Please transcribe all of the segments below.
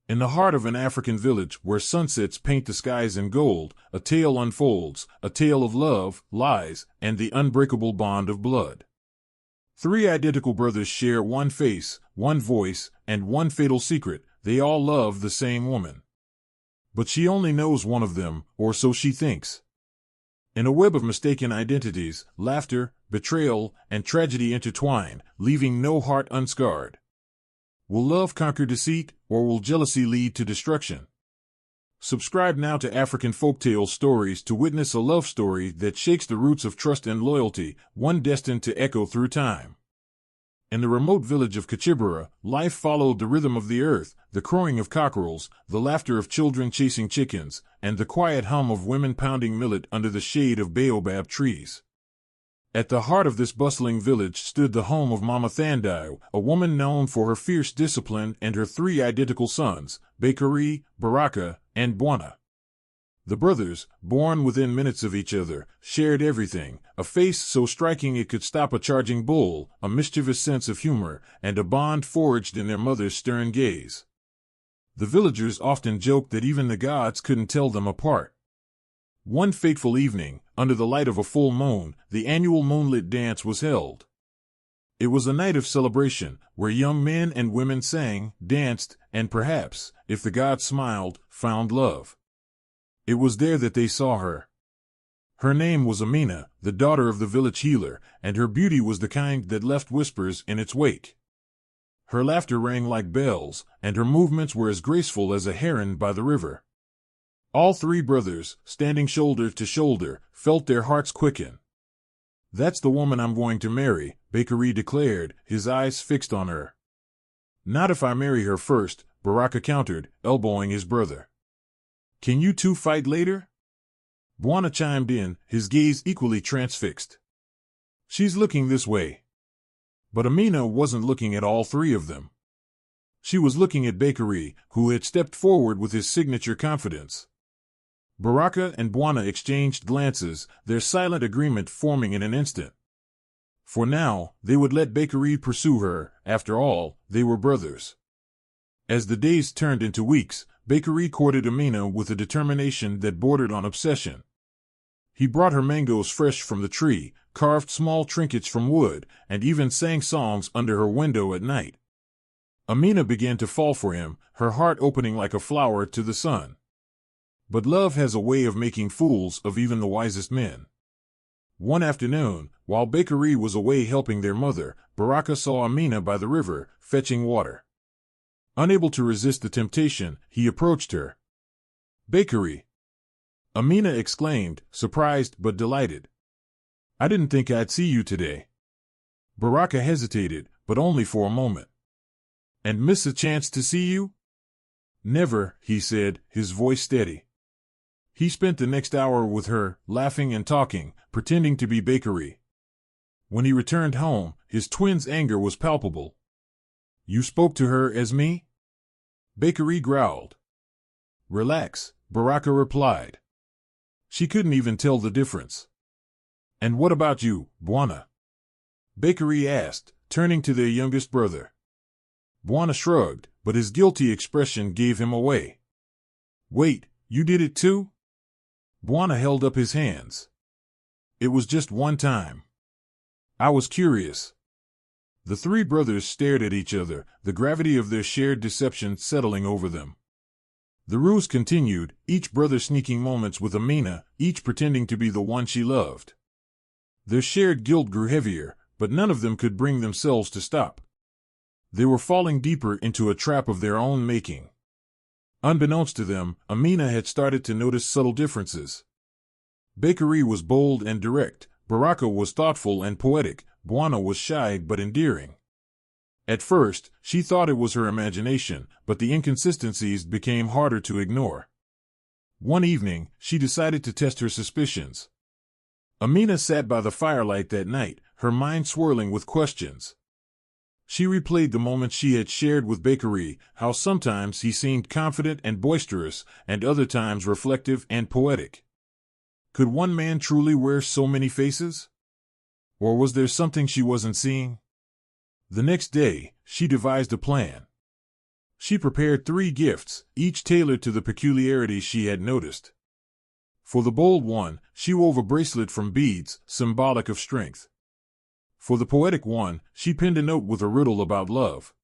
In the heart of an African village where sunsets paint the skies in gold, a tale unfolds, a tale of love, lies, and the unbreakable bond of blood. Three identical brothers share one face, one voice, and one fatal secret: they all love the same woman. But she only knows one of them, or so she thinks. In a web of mistaken identities, laughter, betrayal, and tragedy intertwine, leaving no heart unscarred. Will love conquer deceit, or will jealousy lead to destruction? Subscribe now to African Folktale Stories to witness a love story that shakes the roots of trust and loyalty, one destined to echo through time. In the remote village of Kachibara, life followed the rhythm of the earth, the crowing of cockerels, the laughter of children chasing chickens, and the quiet hum of women pounding millet under the shade of baobab trees. At the heart of this bustling village stood the home of Mama Thandai, a woman known for her fierce discipline, and her three identical sons, Bekari, Baraka, and Bwana. The brothers, born within minutes of each other, shared everything: a face so striking it could stop a charging bull, a mischievous sense of humor, and a bond forged in their mother's stern gaze. The villagers often joked that even the gods couldn't tell them apart. One fateful evening, under the light of a full moon, the annual moonlit dance was held. It was a night of celebration, where young men and women sang, danced, and perhaps, if the gods smiled, found love. It was there that they saw her. Her name was Amina, the daughter of the village healer, and her beauty was the kind that left whispers in its wake. Her laughter rang like bells, and her movements were as graceful as a heron by the river. All three brothers, standing shoulder to shoulder, felt their hearts quicken. "That's the woman I'm going to marry," Bekari declared, his eyes fixed on her. "Not if I marry her first," Baraka countered, elbowing his brother. "Can you two fight later?" Bwana chimed in, his gaze equally transfixed. "She's looking this way." But Amina wasn't looking at all three of them. She was looking at Bekari, who had stepped forward with his signature confidence. Baraka and Bwana exchanged glances, their silent agreement forming in an instant. For now, they would let Bekari pursue her; after all, they were brothers. As the days turned into weeks, Bekari courted Amina with a determination that bordered on obsession. He brought her mangoes fresh from the tree, carved small trinkets from wood, and even sang songs under her window at night. Amina began to fall for him, her heart opening like a flower to the sun. But love has a way of making fools of even the wisest men. One afternoon, while Bekari was away helping their mother, Baraka saw Amina by the river, fetching water. Unable to resist the temptation, he approached her. "Bekari!" Amina exclaimed, surprised but delighted. "I didn't think I'd see you today." Baraka hesitated, but only for a moment. "And miss a chance to see you?" "Never," he said, his voice steady. He spent the next hour with her, laughing and talking, pretending to be Bekari. When he returned home, his twin's anger was palpable. "You spoke to her as me?" Bekari growled. "Relax," Baraka replied. "She couldn't even tell the difference." "And what about you, Bwana?" Bekari asked, turning to their youngest brother. Bwana shrugged, but his guilty expression gave him away. "Wait, you did it too?" Bwana held up his hands. "It was just one time. I was curious." The three brothers stared at each other, the gravity of their shared deception settling over them. The ruse continued, each brother sneaking moments with Amina, each pretending to be the one she loved. Their shared guilt grew heavier, but none of them could bring themselves to stop. They were falling deeper into a trap of their own making. Unbeknownst to them, Amina had started to notice subtle differences. Bekari was bold and direct, Baraka was thoughtful and poetic, Bwana was shy but endearing. At first, she thought it was her imagination, but the inconsistencies became harder to ignore. One evening, she decided to test her suspicions. Amina sat by the firelight that night, her mind swirling with questions. She replayed the moments she had shared with Bekari, how sometimes he seemed confident and boisterous, and other times reflective and poetic. Could one man truly wear so many faces? Or was there something she wasn't seeing? The next day, she devised a plan. She prepared 3 gifts, each tailored to the peculiarities she had noticed. For the bold one, she wove a bracelet from beads, symbolic of strength. For the poetic one, she penned a note with a riddle about love.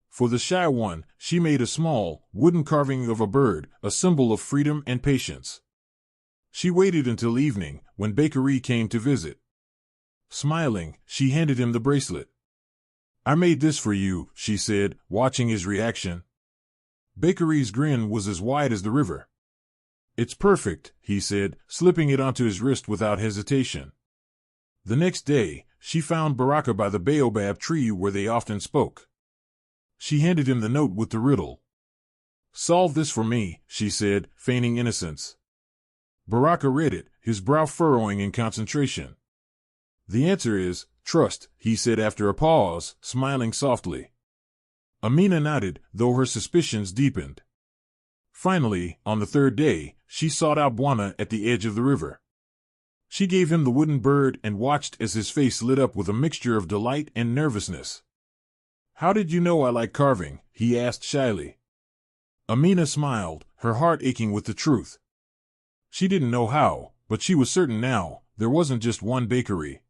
For the shy one, she made a small, wooden carving of a bird, a symbol of freedom and patience. She waited until evening, when Bakery came to visit. Smiling, she handed him the bracelet. "I made this for you," she said, watching his reaction. Bakery's grin was as wide as the river. "It's perfect," he said, slipping it onto his wrist without hesitation. The next day, she found Baraka by the baobab tree where they often spoke. She handed him the note with the riddle. "Solve this for me," she said, feigning innocence. Baraka read it, his brow furrowing in concentration. "The answer is trust," he said after a pause, smiling softly. Amina nodded, though her suspicions deepened. Finally, on the 3rd day, she sought out Bwana at the edge of the river. She gave him the wooden bird and watched as his face lit up with a mixture of delight and nervousness. "How did you know I like carving?" he asked shyly. Amina smiled, her heart aching with the truth. She didn't know how, but she was certain now, there wasn't just one Bakery.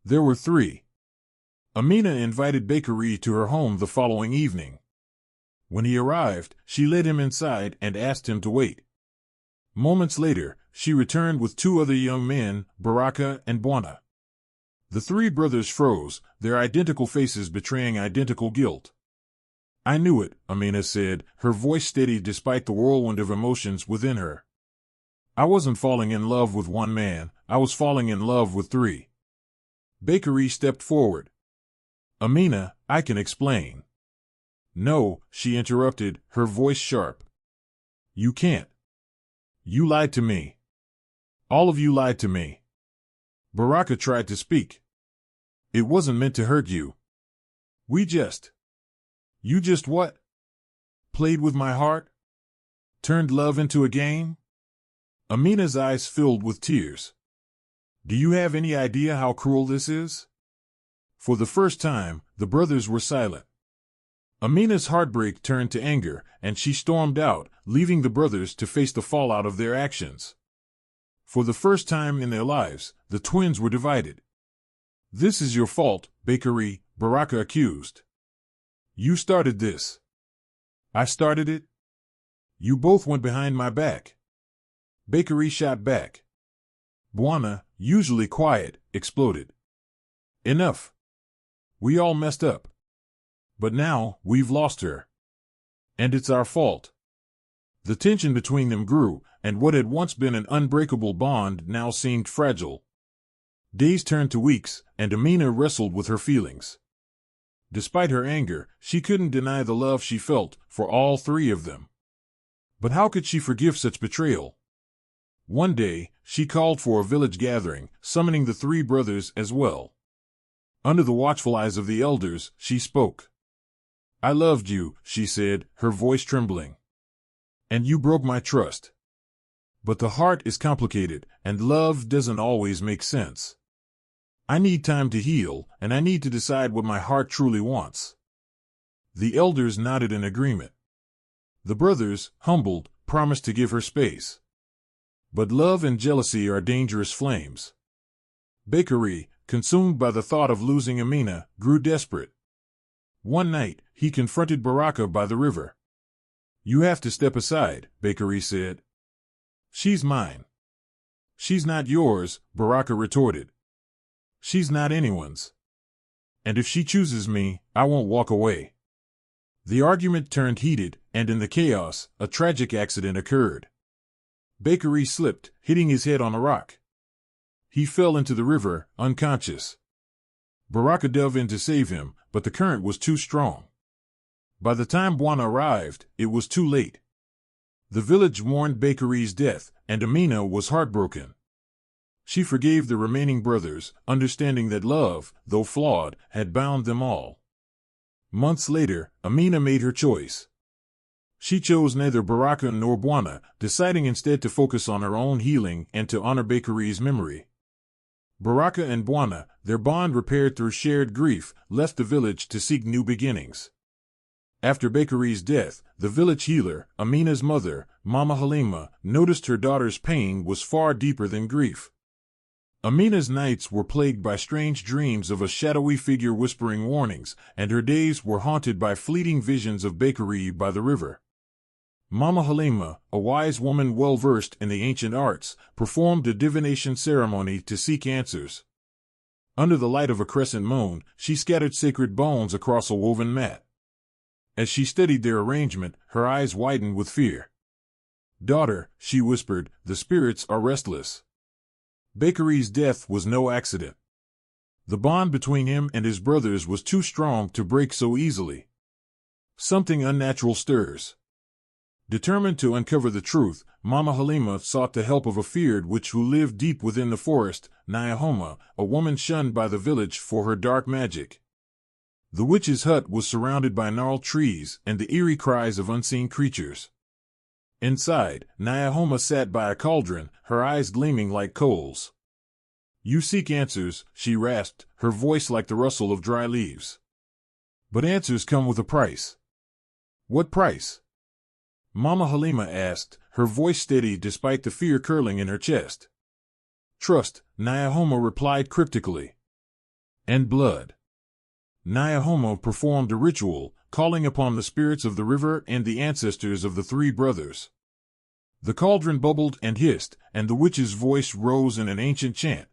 There were 3. Amina invited Bakery to her home the following evening. When he arrived, she led him inside and asked him to wait. Moments later, she returned with 2 other young men, Baraka and Bwana. The 3 brothers froze, their identical faces betraying identical guilt. "I knew it," Amina said, her voice steady despite the whirlwind of emotions within her. "I wasn't falling in love with one man, I was falling in love with 3. Bakery stepped forward. "Amina, I can explain." "No," she interrupted, her voice sharp. "You can't. You lied to me. All of you lied to me." Baraka tried to speak. "It wasn't meant to hurt you. We just..." "You just what? Played with my heart? Turned love into a game?" Amina's eyes filled with tears. "Do you have any idea how cruel this is?" For the first time, the brothers were silent. Amina's heartbreak turned to anger, and she stormed out, leaving the brothers to face the fallout of their actions. For the first time in their lives, the twins were divided. "This is your fault, Bakery," Baraka accused. "You started this." "I started it?" "You both went behind my back." Bakery shot back. Bwana, usually quiet, exploded. "Enough. We all messed up. But now, we've lost her. And it's our fault." The tension between them grew, and what had once been an unbreakable bond now seemed fragile. Days turned to weeks, and Amina wrestled with her feelings. Despite her anger, she couldn't deny the love she felt for all 3 of them. But how could she forgive such betrayal? One day, she called for a village gathering, summoning the 3 brothers as well. Under the watchful eyes of the elders, she spoke. "I loved you," she said, her voice trembling. "And you broke my trust. But the heart is complicated, and love doesn't always make sense. I need time to heal, and I need to decide what my heart truly wants." The elders nodded in agreement. The brothers, humbled, promised to give her space. But love and jealousy are dangerous flames. Bakery, consumed by the thought of losing Amina, grew desperate. One night, he confronted Baraka by the river. "You have to step aside," Bakery said. "She's mine." "She's not yours," Baraka retorted. "She's not anyone's. And if she chooses me, I won't walk away." The argument turned heated, and in the chaos, a tragic accident occurred. Bakery slipped, hitting his head on a rock. He fell into the river, unconscious. Baraka dove in to save him, but the current was too strong. By the time Bwana arrived, it was too late. The village mourned Bakery's death, and Amina was heartbroken. She forgave the remaining brothers, understanding that love, though flawed, had bound them all. Months later, Amina made her choice. She chose neither Baraka nor Bwana, deciding instead to focus on her own healing and to honor Bakery's memory. Baraka and Bwana, their bond repaired through shared grief, left the village to seek new beginnings. After Bakery's death, the village healer, Amina's mother, Mama Halima, noticed her daughter's pain was far deeper than grief. Amina's nights were plagued by strange dreams of a shadowy figure whispering warnings, and her days were haunted by fleeting visions of Bakery by the river. Mama Halima, a wise woman well-versed in the ancient arts, performed a divination ceremony to seek answers. Under the light of a crescent moon, she scattered sacred bones across a woven mat. As she studied their arrangement, her eyes widened with fear. "Daughter," she whispered, "the spirits are restless." Bakery's death was no accident. The bond between him and his brothers was too strong to break so easily. Something unnatural stirs. Determined to uncover the truth, Mama Halima sought the help of a feared witch who lived deep within the forest, Nyahoma, a woman shunned by the village for her dark magic. The witch's hut was surrounded by gnarled trees and the eerie cries of unseen creatures. Inside, Nyahoma sat by a cauldron, her eyes gleaming like coals. "You seek answers," she rasped, her voice like the rustle of dry leaves. "But answers come with a price." "What price?" Mama Halima asked, her voice steady despite the fear curling in her chest. "Trust," Nyahoma replied cryptically. "And blood." Nyahoma performed a ritual, calling upon the spirits of the river and the ancestors of the three brothers. The cauldron bubbled and hissed, and the witch's voice rose in an ancient chant.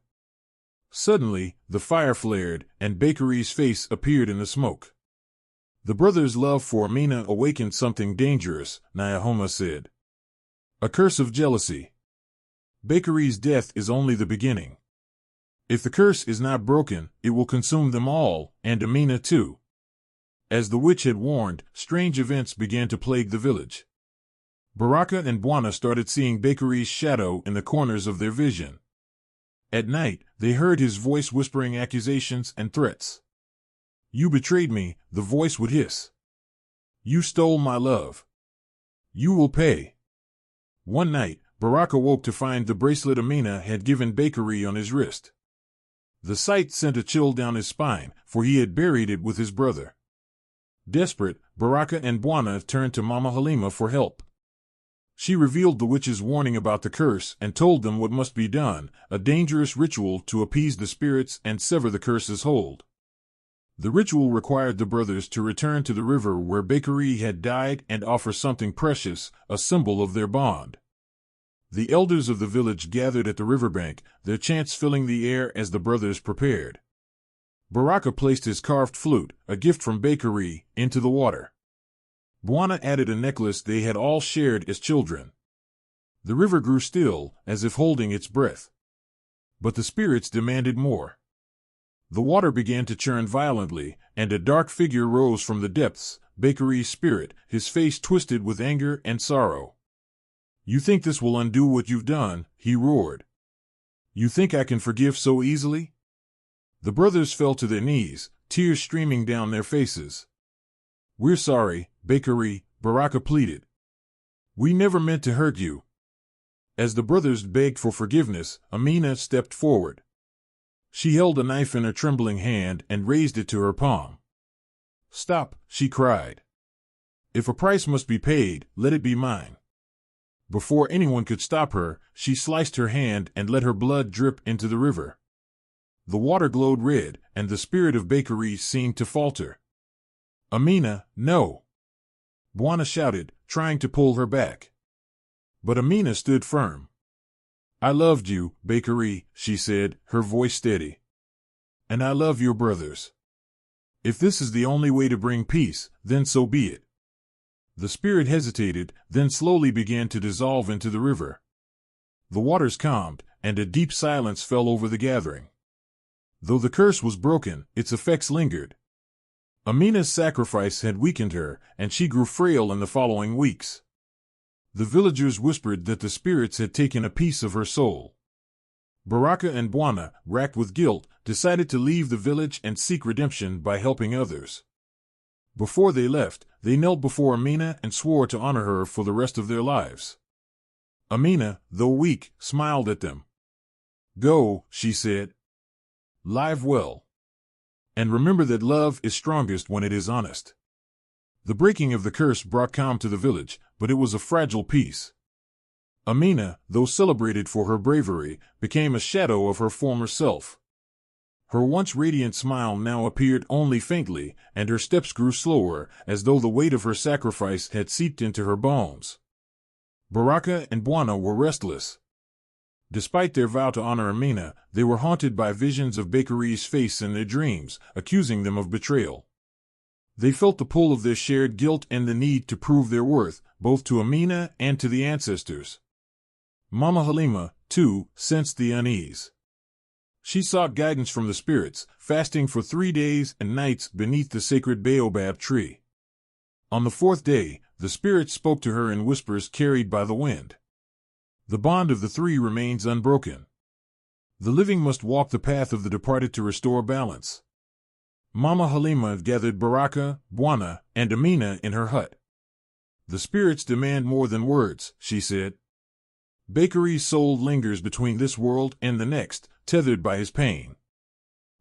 Suddenly, the fire flared, and Bakery's face appeared in the smoke. "The brothers' love for Amina awakened something dangerous," Nyahoma said. "A curse of jealousy. Bakery's death is only the beginning. If the curse is not broken, it will consume them all, and Amina too." As the witch had warned, strange events began to plague the village. Baraka and Bwana started seeing Bakery's shadow in the corners of their vision. At night, they heard his voice whispering accusations and threats. "You betrayed me," the voice would hiss. "You stole my love. You will pay." One night, Baraka woke to find the bracelet Amina had given Bakery on his wrist. The sight sent a chill down his spine, for he had buried it with his brother. Desperate, Baraka and Bwana turned to Mama Halima for help. She revealed the witch's warning about the curse and told them what must be done, a dangerous ritual to appease the spirits and sever the curse's hold. The ritual required the brothers to return to the river where Bakery had died and offer something precious, a symbol of their bond. The elders of the village gathered at the riverbank, their chants filling the air as the brothers prepared. Baraka placed his carved flute, a gift from Bakery, into the water. Bwana added a necklace they had all shared as children. The river grew still, as if holding its breath. But the spirits demanded more. The water began to churn violently, and a dark figure rose from the depths, Bakery's spirit, his face twisted with anger and sorrow. "You think this will undo what you've done?" he roared. "You think I can forgive so easily?" The brothers fell to their knees, tears streaming down their faces. "We're sorry, Bakery," Baraka pleaded. "We never meant to hurt you." As the brothers begged for forgiveness, Amina stepped forward. She held a knife in her trembling hand and raised it to her palm. "Stop," she cried. "If a price must be paid, let it be mine." Before anyone could stop her, she sliced her hand and let her blood drip into the river. The water glowed red, and the spirit of Bakery seemed to falter. "Amina, no!" Bwana shouted, trying to pull her back. But Amina stood firm. "I loved you, Bakery," she said, her voice steady. "And I love your brothers. If this is the only way to bring peace, then so be it." The spirit hesitated, then slowly began to dissolve into the river. The waters calmed, and a deep silence fell over the gathering. Though the curse was broken, its effects lingered. Amina's sacrifice had weakened her, and she grew frail in the following weeks. The villagers whispered that the spirits had taken a piece of her soul. Baraka and Bwana, racked with guilt, decided to leave the village and seek redemption by helping others. Before they left, they knelt before Amina and swore to honor her for the rest of their lives. Amina, though weak, smiled at them. "Go," she said. "Live well. And remember that love is strongest when it is honest." The breaking of the curse brought calm to the village, but it was a fragile peace. Amina, though celebrated for her bravery, became a shadow of her former self. Her once radiant smile now appeared only faintly, and her steps grew slower, as though the weight of her sacrifice had seeped into her bones. Baraka and Bwana were restless. Despite their vow to honor Amina, they were haunted by visions of Bakery's face in their dreams, accusing them of betrayal. They felt the pull of their shared guilt and the need to prove their worth, both to Amina and to the ancestors. Mama Halima, too, sensed the unease. She sought guidance from the spirits, fasting for 3 days and nights beneath the sacred baobab tree. On the 4th day, the spirits spoke to her in whispers carried by the wind. The bond of the three remains unbroken. The living must walk the path of the departed to restore balance. Mama Halima gathered Baraka, Bwana, and Amina in her hut. The spirits demand more than words, she said. Bakery's soul lingers between this world and the next, tethered by his pain.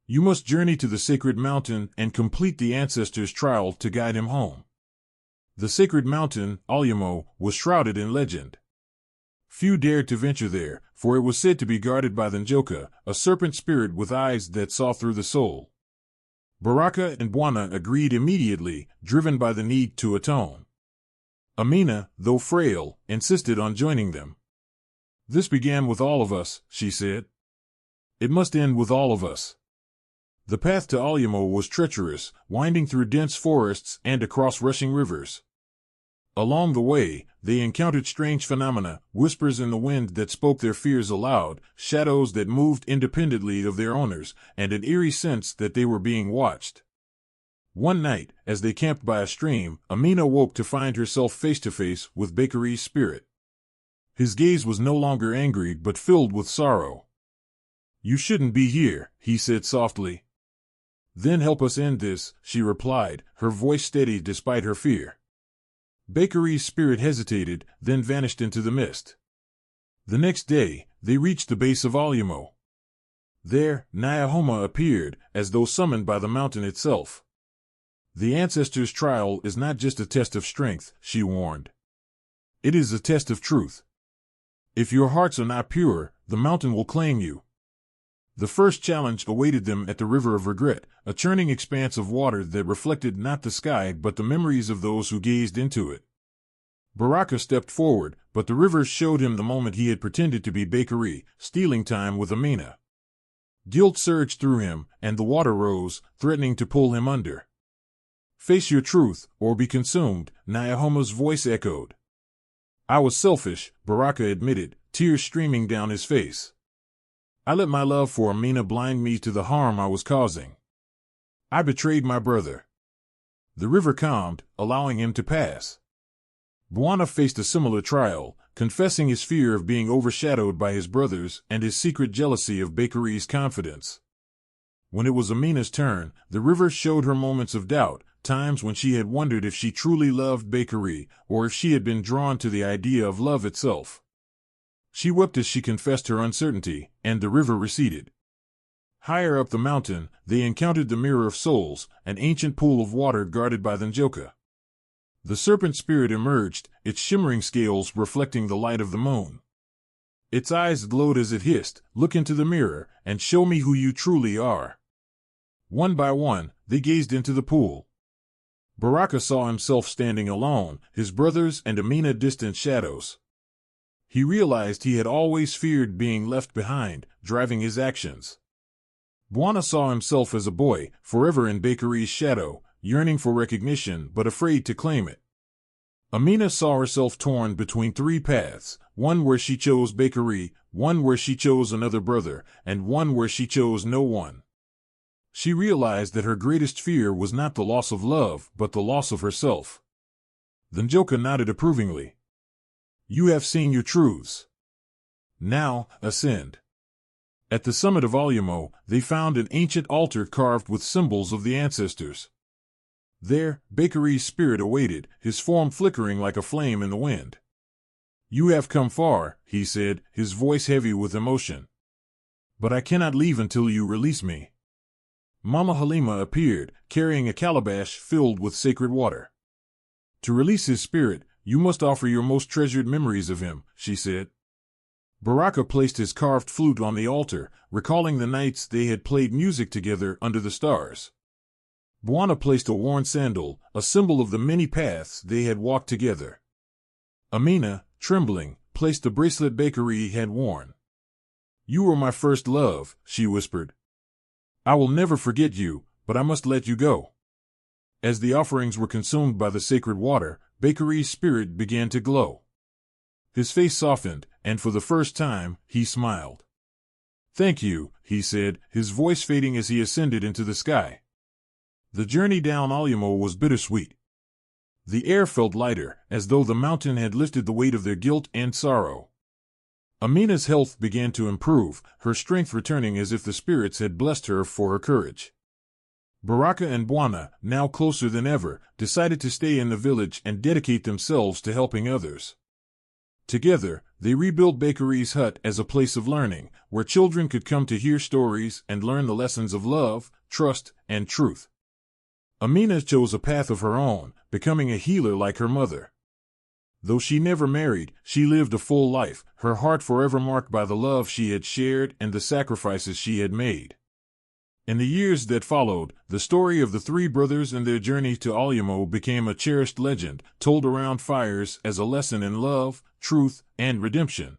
You must journey to the sacred mountain and complete the ancestors' trial to guide him home. The sacred mountain, Alyamo, was shrouded in legend. Few dared to venture there, for it was said to be guarded by the Njoka, a serpent spirit with eyes that saw through the soul. Baraka and Bwana agreed immediately, driven by the need to atone. Amina, though frail, insisted on joining them. This began with all of us, she said. It must end with all of us. The path to Alyamo was treacherous, winding through dense forests and across rushing rivers. Along the way, they encountered strange phenomena, whispers in the wind that spoke their fears aloud, shadows that moved independently of their owners, and an eerie sense that they were being watched. One night, as they camped by a stream, Amina woke to find herself face to face with Bakery's spirit. His gaze was no longer angry but filled with sorrow. "You shouldn't be here," he said softly. "Then help us end this," she replied, her voice steady despite her fear. Bakery's spirit hesitated, then vanished into the mist. The next day, they reached the base of Alyamo. There, Nyahoma appeared, as though summoned by the mountain itself. "The ancestors' trial is not just a test of strength," she warned. "It is a test of truth. If your hearts are not pure, the mountain will claim you." The first challenge awaited them at the River of Regret, a churning expanse of water that reflected not the sky but the memories of those who gazed into it. Baraka stepped forward, but the river showed him the moment he had pretended to be Bakery, stealing time with Amina. Guilt surged through him, and the water rose, threatening to pull him under. "Face your truth, or be consumed," Nyahoma's voice echoed. "I was selfish," Baraka admitted, tears streaming down his face. "I let my love for Amina blind me to the harm I was causing. I betrayed my brother." The river calmed, allowing him to pass. Bwana faced a similar trial, confessing his fear of being overshadowed by his brothers and his secret jealousy of Bakery's confidence. When it was Amina's turn, the river showed her moments of doubt, times when she had wondered if she truly loved Bakery, or if she had been drawn to the idea of love itself. She wept as she confessed her uncertainty, and the river receded. Higher up the mountain, they encountered the Mirror of Souls, an ancient pool of water guarded by the Njoka. The serpent spirit emerged, its shimmering scales reflecting the light of the moon. Its eyes glowed as it hissed, "Look into the mirror, and show me who you truly are." One by one, they gazed into the pool. Baraka saw himself standing alone, his brothers and Amina distant shadows. He realized he had always feared being left behind, driving his actions. Bwana saw himself as a boy, forever in Bakery's shadow, yearning for recognition but afraid to claim it. Amina saw herself torn between 3 paths, one where she chose Bakery, one where she chose another brother, and one where she chose no one. She realized that her greatest fear was not the loss of love, but the loss of herself. The Njoka nodded approvingly. "You have seen your truths. Now, ascend." At the summit of Alyamo, they found an ancient altar carved with symbols of the ancestors. There, Bakery's spirit awaited, his form flickering like a flame in the wind. "You have come far," he said, his voice heavy with emotion. "But I cannot leave until you release me." Mama Halima appeared, carrying a calabash filled with sacred water. To release his spirit, you must offer your most treasured memories of him, she said. Baraka placed his carved flute on the altar, recalling the nights they had played music together under the stars. Bwana placed a worn sandal, a symbol of the many paths they had walked together. Amina, trembling, placed the bracelet Bakari had worn. You were my first love, she whispered. I will never forget you, but I must let you go. As the offerings were consumed by the sacred water, Bakari's spirit began to glow. His face softened, and for the first time, he smiled. Thank you, he said, his voice fading as he ascended into the sky. The journey down Alyamo was bittersweet. The air felt lighter, as though the mountain had lifted the weight of their guilt and sorrow. Amina's health began to improve, her strength returning as if the spirits had blessed her for her courage. Baraka and Bwana, now closer than ever, decided to stay in the village and dedicate themselves to helping others. Together, they rebuilt Bakari's hut as a place of learning, where children could come to hear stories and learn the lessons of love, trust, and truth. Amina chose a path of her own, becoming a healer like her mother. Though she never married, she lived a full life, her heart forever marked by the love she had shared and the sacrifices she had made. In the years that followed, the story of the three brothers and their journey to Alyamo became a cherished legend, told around fires as a lesson in love, truth, and redemption.